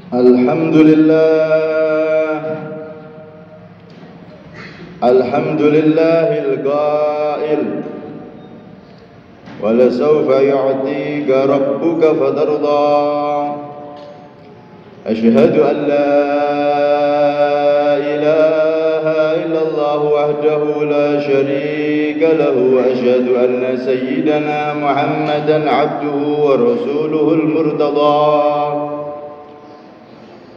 Alhamdulillahil qail walasawfa yu'tika rabbuka fatarda. Ashhadu an la ilaha illallah wahdahu la sharika lahu wa ashhadu anna sayyidana Muhammadan abduhu wa rasuluhul murtada.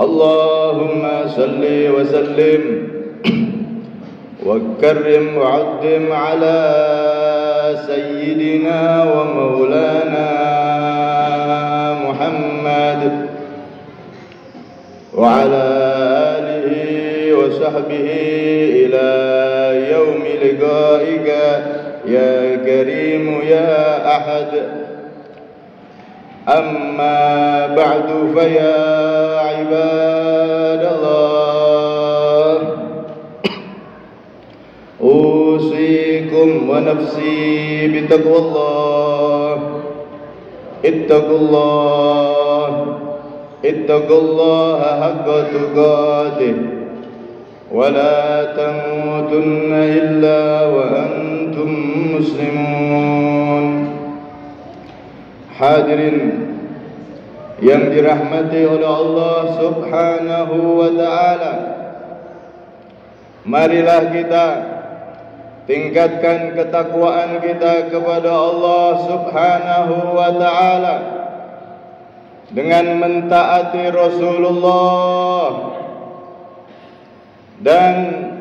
Allahumma salli wa sallim wa karrim wa azim ala sayyidina wa maulana Muhammad wa ala alihi wa sahbihi ila yaumi liqa'ika ya karim ya ahad. Amma ba'du fa ya ibadallah, usikum wa nafsi bitaqwallah. Ittaqullaha haqqa tuqatih wa la tamutunna illa wa antum muslimun. Hadirin yang dirahmati oleh Allah Subhanahu wa ta'ala, marilah kita tingkatkan ketakwaan kita kepada Allah Subhanahu wa ta'ala dengan mentaati Rasulullah dan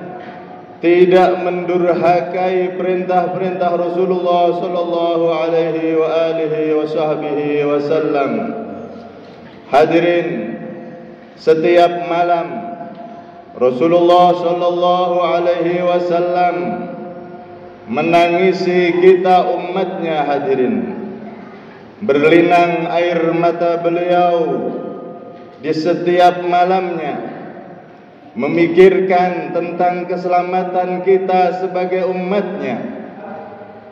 tidak mendurhakai perintah-perintah Rasulullah sallallahu alaihi wa alihi wa sahbihi wasallam. Hadirin, setiap malam Rasulullah sallallahu alaihi wasallam menangisi kita umatnya. Hadirin, berlinang air mata beliau di setiap malamnya, memikirkan tentang keselamatan kita sebagai umatnya,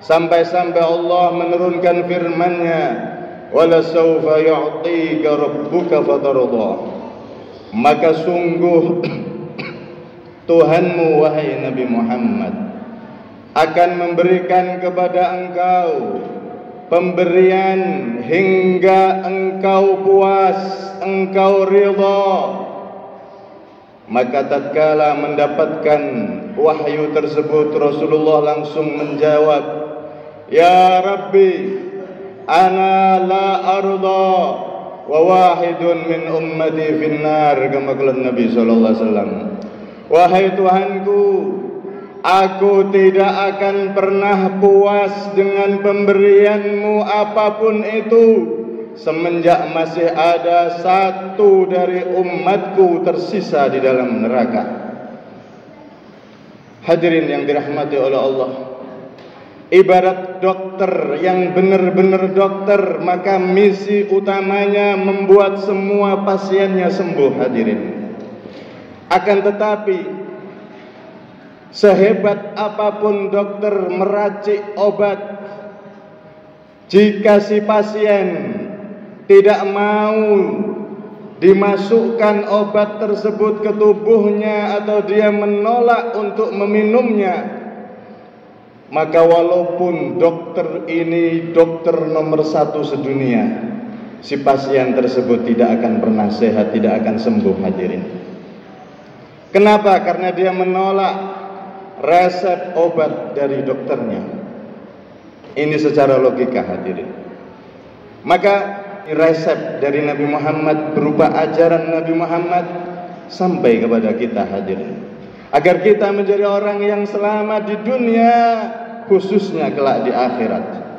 sampai-sampai Allah menurunkan firman-Nya, wala sawfa yu'tika rabbuka fatarda. Maka sungguh Tuhanmu wahai Nabi Muhammad akan memberikan kepada engkau pemberian hingga engkau puas, engkau ridha. Maka tatkala mendapatkan wahyu tersebut, Rasulullah langsung menjawab, ya Rabbi, ana la arda wa wahidun min ummati finnar, kama qala Nabi sallallahu alaihi wasallam. Wahai Tuhanku, aku tidak akan pernah puas dengan pemberianmu apapun itu semenjak masih ada satu dari umatku tersisa di dalam neraka. Hadirin yang dirahmati oleh Allah, ibarat dokter yang benar-benar dokter, maka misi utamanya membuat semua pasiennya sembuh. Hadirin, akan tetapi sehebat apapun dokter meracik obat, jika si pasien tidak mau dimasukkan obat tersebut ke tubuhnya atau dia menolak untuk meminumnya, maka walaupun dokter ini dokter nomor 1 sedunia, si pasien tersebut tidak akan pernah sehat, tidak akan sembuh. Hadirin, kenapa? Karena dia menolak resep obat dari dokternya. Ini secara logika. Hadirin, maka resep dari Nabi Muhammad berupa ajaran Nabi Muhammad sampai kepada kita. Hadirin, agar kita menjadi orang yang selamat di dunia, khususnya kelak di akhirat.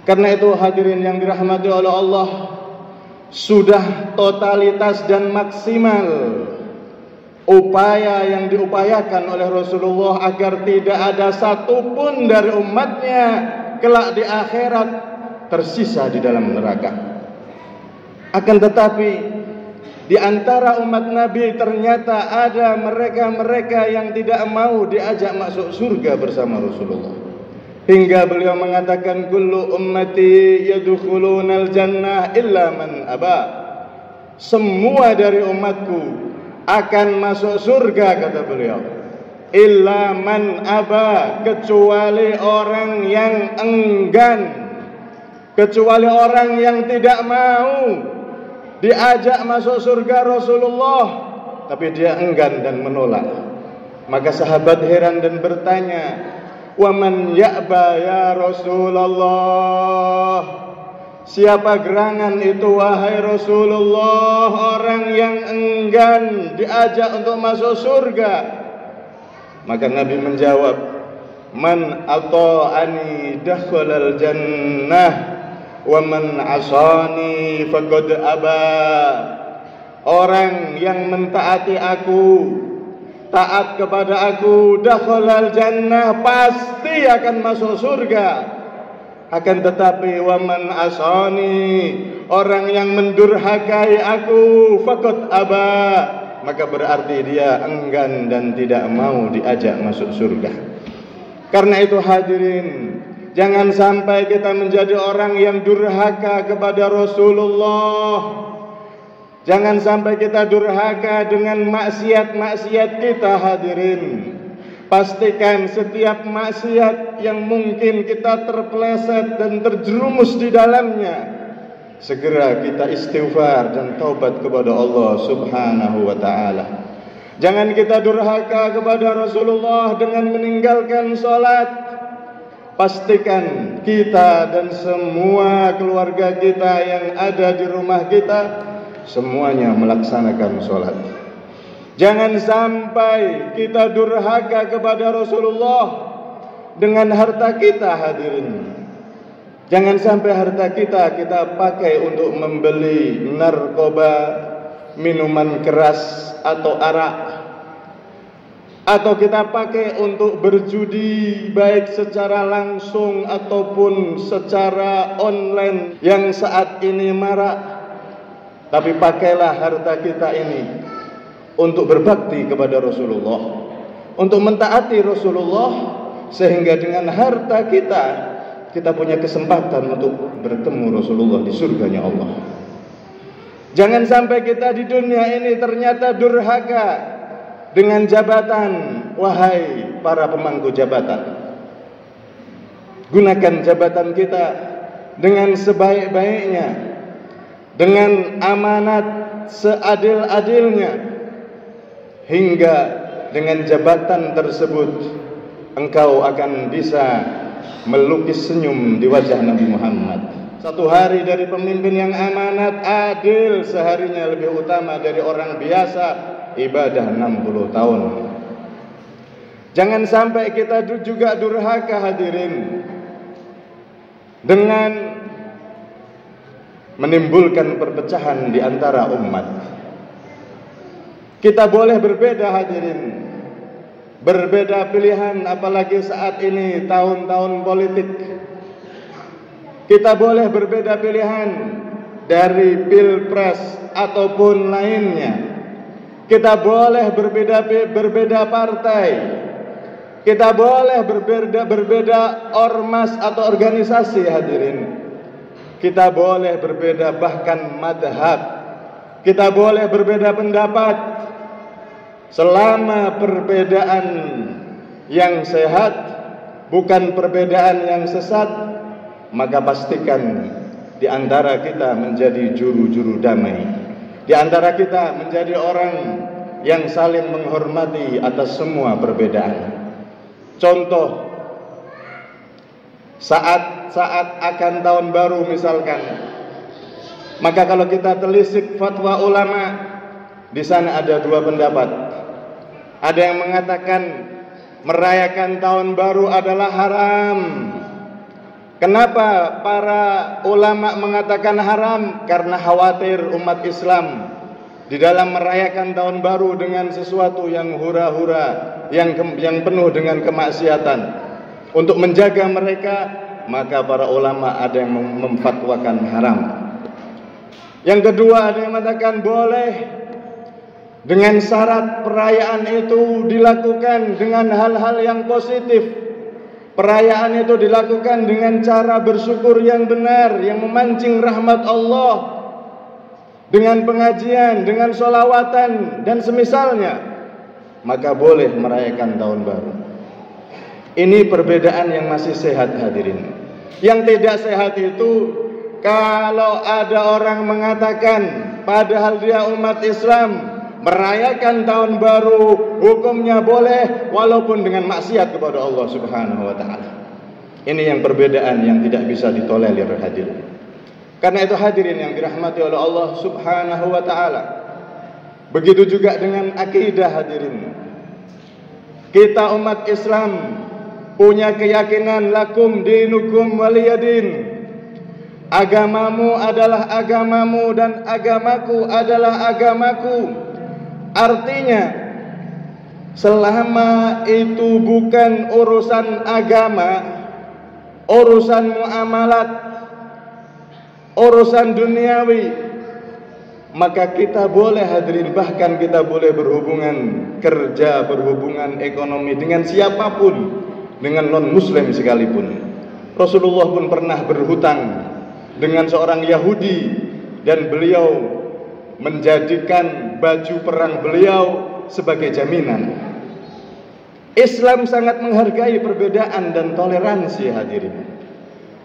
Karena itu hadirin yang dirahmati oleh Allah, sudah totalitas dan maksimal upaya yang diupayakan oleh Rasulullah agar tidak ada satupun dari umatnya kelak di akhirat tersisa di dalam neraka. Akan tetapi di antara umat Nabi ternyata ada mereka-mereka yang tidak mau diajak masuk surga bersama Rasulullah. Hingga beliau mengatakan, kullu ummati yadkhulunal jannah illa man aba. semua dari umatku akan masuk surga, kata beliau. Illa man aba, kecuali orang yang enggan, kecuali orang yang tidak mau diajak masuk surga Rasulullah, tapi dia enggan dan menolak. Maka sahabat heran dan bertanya, wa man ya'ba ya Rasulullah, siapa gerangan itu wahai Rasulullah, orang yang enggan diajak untuk masuk surga? Maka Nabi menjawab, man ata'ani dakhalal jannah wa man asani faqad aba. Orang yang mentaati aku, taat kepada aku, dakhalal jannah, pasti akan masuk surga. Akan tetapi wa man asani, orang yang mendurhakai aku, faqad aba, maka berarti dia enggan dan tidak mau diajak masuk surga. Karena itu hadirin, jangan sampai kita menjadi orang yang durhaka kepada Rasulullah. Jangan sampai kita durhaka dengan maksiat-maksiat kita, hadirin. Pastikan setiap maksiat yang mungkin kita terpeleset dan terjerumus di dalamnya, segera kita istighfar dan taubat kepada Allah Subhanahu wa ta'ala. Jangan kita durhaka kepada Rasulullah dengan meninggalkan sholat. Pastikan kita dan semua keluarga kita yang ada di rumah kita semuanya melaksanakan sholat. Jangan sampai kita durhaka kepada Rasulullah dengan harta kita, hadirin. Jangan sampai harta kita pakai untuk membeli narkoba, minuman keras atau arak, atau kita pakai untuk berjudi baik secara langsung ataupun secara online yang saat ini marak. Tapi pakailah harta kita ini untuk berbakti kepada Rasulullah, untuk mentaati Rasulullah, sehingga dengan harta kita punya kesempatan untuk bertemu Rasulullah di surganya Allah. Jangan sampai kita di dunia ini ternyata durhaka dengan jabatan. Wahai para pemangku jabatan, gunakan jabatan kita dengan sebaik-baiknya, dengan amanat seadil-adilnya, hingga dengan jabatan tersebut engkau akan bisa melukis senyum di wajah Nabi Muhammad. Satu hari dari pemimpin yang amanat, adil, seharinya lebih utama dari orang biasa ibadah 60 tahun. Jangan sampai kita juga durhaka, hadirin, dengan menimbulkan perpecahan di antara umat. Kita boleh berbeda, hadirin, berbeda pilihan, apalagi saat ini tahun-tahun politik. Kita boleh berbeda pilihan dari pilpres ataupun lainnya. Kita boleh berbeda partai. Kita boleh berbeda ormas atau organisasi, hadirin. Kita boleh berbeda bahkan madhab. Kita boleh berbeda pendapat. Selama perbedaan yang sehat, bukan perbedaan yang sesat, maka pastikan di antara kita menjadi juru-juru damai. Di antara kita menjadi orang yang saling menghormati atas semua perbedaan. Contoh, saat akan tahun baru misalkan, maka kalau kita telisik fatwa ulama, di sana ada dua pendapat. Ada yang mengatakan merayakan tahun baru adalah haram. Kenapa para ulama mengatakan haram? Karena khawatir umat Islam di dalam merayakan tahun baru dengan sesuatu yang hura-hura, yang penuh dengan kemaksiatan. Untuk menjaga mereka, maka para ulama ada yang memfatwakan haram. Yang kedua, ada yang mengatakan boleh, dengan syarat perayaan itu dilakukan dengan hal-hal yang positif. Perayaan itu dilakukan dengan cara bersyukur yang benar, yang memancing rahmat Allah. dengan pengajian, dengan sholawatan dan semisalnya, maka boleh merayakan tahun baru. Ini perbedaan yang masih sehat hadirin. Yang tidak sehat itu kalau ada orang mengatakan padahal dia umat Islam merayakan tahun baru hukumnya boleh walaupun dengan maksiat kepada Allah Subhanahu wa taala. Ini yang perbedaan yang tidak bisa ditolerir hadirin. Karena itu hadirin yang dirahmati oleh Allah Subhanahu wa taala. Begitu juga dengan akidah hadirin. Kita umat Islam punya keyakinan lakum dinukum waliyadin. Agamamu adalah agamamu dan agamaku adalah agamaku. Artinya selama itu bukan urusan agama, urusan muamalat, urusan duniawi, maka kita boleh hadirin, bahkan kita boleh berhubungan kerja, berhubungan ekonomi dengan siapapun, dengan non-muslim sekalipun. Rasulullah pun pernah berhutang dengan seorang Yahudi dan beliau menjadikan baju perang beliau sebagai jaminan. Islam sangat menghargai perbedaan dan toleransi hadirin.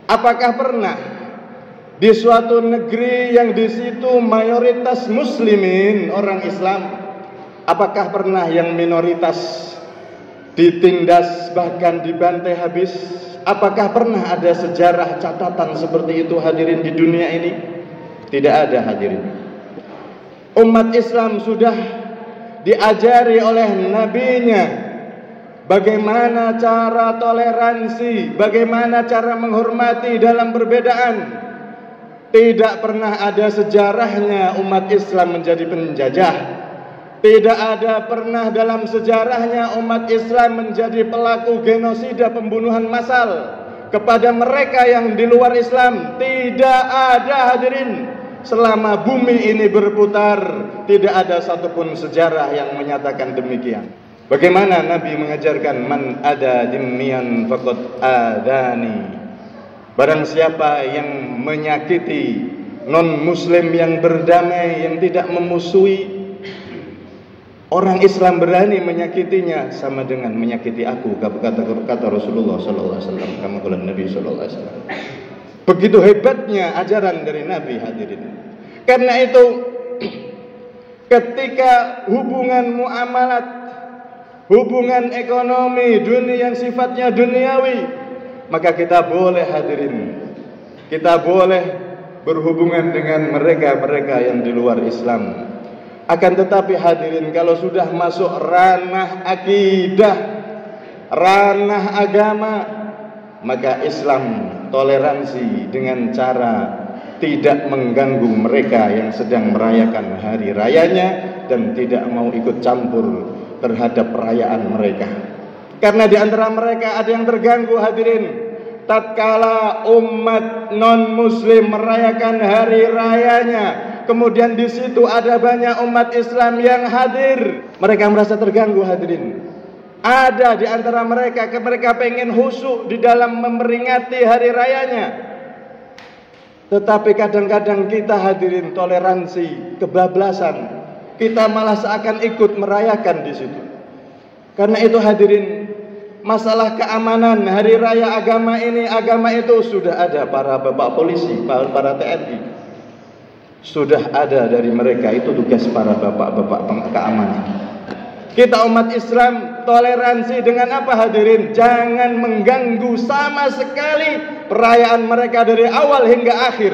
Apakah pernah di suatu negeri yang di situ mayoritas muslimin orang Islam, apakah pernah yang minoritas ditindas bahkan dibantai habis? Apakah pernah ada sejarah catatan seperti itu hadirin di dunia ini? Tidak ada hadirin. Umat Islam sudah diajari oleh nabinya bagaimana cara toleransi, bagaimana cara menghormati dalam perbedaan. Tidak pernah ada sejarahnya umat Islam menjadi penjajah. Tidak ada pernah dalam sejarahnya umat Islam menjadi pelaku genosida, pembunuhan massal kepada mereka yang di luar Islam. Tidak ada hadirin. Selama bumi ini berputar, tidak ada satupun sejarah yang menyatakan demikian. Bagaimana Nabi mengajarkan man ada dimmiyan faqad adani. Barang siapa yang menyakiti non-muslim yang berdamai, yang tidak memusuhi, orang Islam berani menyakitinya sama dengan menyakiti aku, kata Rasulullah sallallahu alaihi wasallam, kama qala Nabi sallallahu alaihi wasallam. Begitu hebatnya ajaran dari Nabi hadirin. Karena itu ketika hubungan muamalat, hubungan ekonomi dunia yang sifatnya duniawi, maka kita boleh hadirin, kita boleh berhubungan dengan mereka-mereka yang di luar Islam. Akan tetapi hadirin, kalau sudah masuk ranah akidah, ranah agama, maka Islam toleransi dengan cara tidak mengganggu mereka yang sedang merayakan hari rayanya dan tidak mau ikut campur terhadap perayaan mereka. Karena di antara mereka ada yang terganggu hadirin. Tatkala umat non-muslim merayakan hari rayanya, kemudian di situ ada banyak umat Islam yang hadir, mereka merasa terganggu hadirin. Ada di antara mereka pengen khusyuk di dalam memperingati hari rayanya. Tetapi kadang-kadang kita hadirin toleransi, kebablasan, kita malah seakan ikut merayakan di situ. Karena itu hadirin, masalah keamanan hari raya agama ini, agama itu sudah ada para bapak polisi, para TNI. Sudah ada dari mereka, itu tugas para bapak-bapak keamanan. Kita umat Islam toleransi dengan apa hadirin? Jangan mengganggu sama sekali perayaan mereka dari awal hingga akhir.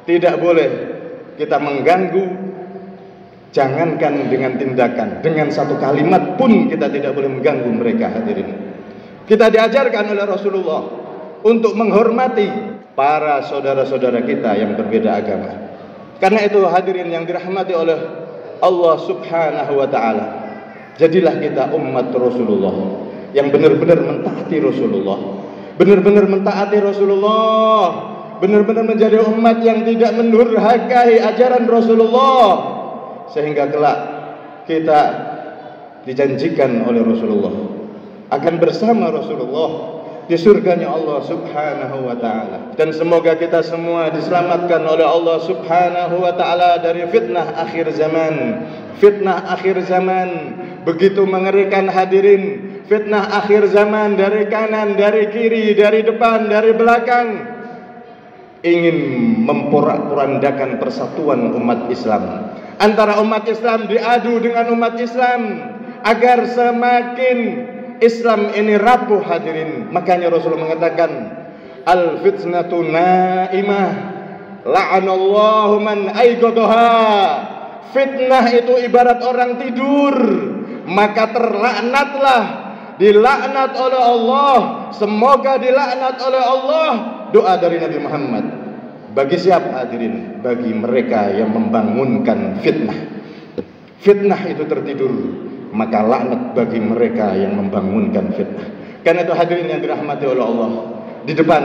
Tidak boleh kita mengganggu. Jangankan dengan tindakan, dengan satu kalimat pun kita tidak boleh mengganggu mereka hadirin. Kita diajarkan oleh Rasulullah untuk menghormati para saudara-saudara kita yang berbeda agama. Karena itu hadirin yang dirahmati oleh Allah Subhanahu wa taala, jadilah kita umat Rasulullah yang benar-benar mentaati Rasulullah, benar-benar mentaati Rasulullah, benar-benar menjadi umat yang tidak mendurhakai ajaran Rasulullah, sehingga kelak kita dijanjikan oleh Rasulullah akan bersama Rasulullah di surganya Allah Subhanahu wa ta'ala. Dan semoga kita semua diselamatkan oleh Allah Subhanahu wa ta'ala dari fitnah akhir zaman. Fitnah akhir zaman begitu mengerikan hadirin. Fitnah akhir zaman dari kanan, dari kiri, dari depan, dari belakang, ingin memporak-porandakan persatuan umat Islam. Antara umat Islam diadu dengan umat Islam agar semakin Islam ini rapuh hadirin. Makanya Rasulullah mengatakan, al fitnatu naimah la'anallahu man aiqadhaha. Fitnah itu ibarat orang tidur, maka terlaknatlah, dilaknat oleh Allah. Semoga dilaknat oleh Allah. Doa dari Nabi Muhammad. Bagi siapa hadirin? Bagi mereka yang membangunkan fitnah. Fitnah itu tertidur, maka laknat bagi mereka yang membangunkan fitnah. Karena itu hadirin yang dirahmati oleh Allah, di depan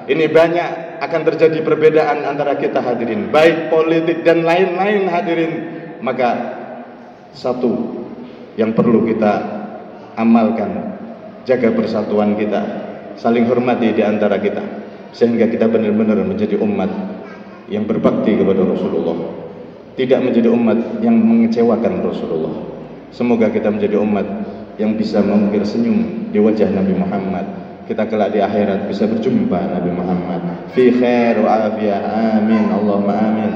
ini banyak akan terjadi perbedaan antara kita hadirin, baik politik dan lain-lain hadirin. Maka satu yang perlu kita amalkan, jaga persatuan kita, saling hormati di antara kita, sehingga kita benar-benar menjadi umat yang berbakti kepada Rasulullah, tidak menjadi umat yang mengecewakan Rasulullah. Semoga kita menjadi umat yang bisa mengukir senyum di wajah Nabi Muhammad. Kita kelak di akhirat bisa berjumpa Nabi Muhammad fi khair wa afiyah. Amin, Allahumma amin.